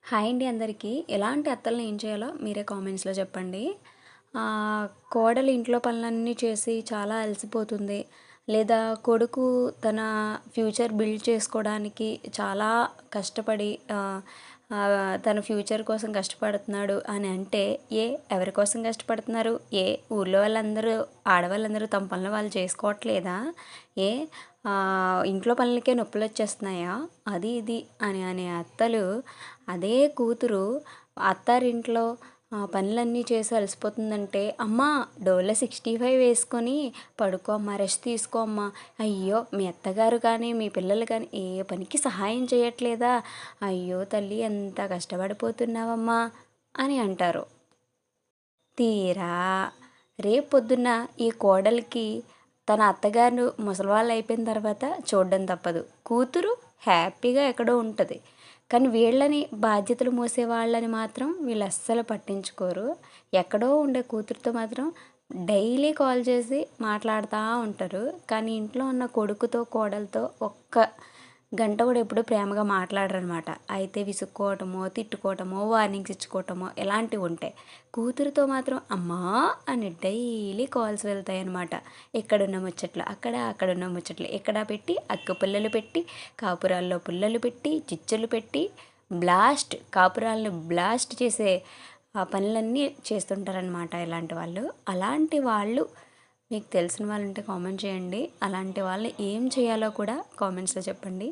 Hi అండి అందరికీ. ఎలాంటి అత్తల్ని ఏం చేయాలో మీరే కామెంట్స్‌లో చెప్పండి. కోడలు ఇంట్లో పనులన్నీ చేసి చాలా అలసిపోతుంది. లేదా కొడుకు తన ఫ్యూచర్ బిల్డ్ చేసుకోవడానికి చాలా కష్టపడి తన ఫ్యూచర్ కోసం కష్టపడుతున్నాడు అని అంటే, ఎవరి కోసం కష్టపడుతున్నారు? ఊర్లో వాళ్ళందరూ ఆడవాళ్ళందరూ తమ పనులు వాళ్ళు చేసుకోవట్లేదా? ఏ ఇంట్లో పనులకే నొప్పులొచ్చేస్తున్నాయా? అది ఇది అని అనే అత్తలు అదే కూతురు అత్తారింట్లో పనులన్నీ చేసి అలసిపోతుందంటే, "అమ్మా డోలో 65 వేసుకొని పడుకో అమ్మా, రెస్ట్ తీసుకో అమ్మా. అయ్యో మీ అత్తగారు కానీ మీ పిల్లలు కానీ ఏ పనికి సహాయం చేయట్లేదా? అయ్యో తల్లి ఎంత కష్టపడిపోతున్నావమ్మా" అని అంటారు. తీరా రేపొద్దున్న ఈ కోడలికి తన అత్తగారు ముసలివాళ్ళు అయిపోయిన తర్వాత చూడడం తప్పదు. కూతురు హ్యాపీగా ఎక్కడో ఉంటుంది. కానీ వీళ్ళని బాధ్యతలు మోసేవాళ్ళని మాత్రం వీళ్ళు అస్సలు పట్టించుకోరు. ఎక్కడో ఉండే కూతురుతో మాత్రం డైలీ కాల్ చేసి మాట్లాడుతూ ఉంటారు. కానీ ఇంట్లో ఉన్న కొడుకుతో కోడలతో ఒక్క గంట కూడా ఎప్పుడు ప్రేమగా మాట్లాడరనమాట. అయితే విసుక్కోవటమో, తిట్టుకోవటమో, వార్నింగ్స్ ఇచ్చుకోవటమో ఇలాంటివి ఉంటాయి. కూతురుతో మాత్రం అమ్మా అని డైలీ కాల్స్ వెళ్తాయన్నమాట. ఎక్కడున్న ముచ్చట్లు అక్కడ, అక్కడున్న ముచ్చట్లు ఎక్కడ పెట్టి, అక్క పుల్లలు పెట్టి, కాపురాల్లో పుల్లలు పెట్టి, చిచ్చులు పెట్టి, కాపురాలను బ్లాస్ట్ చేసే ఆ పనులన్నీ చేస్తుంటారనమాట ఇలాంటి వాళ్ళు. అలాంటి వాళ్ళు మీకు తెలిసిన వాళ్ళుంటే కామెంట్ చేయండి. అలాంటి వాళ్ళు ఏం చేయాలో కూడా కామెంట్స్‌లో చెప్పండి.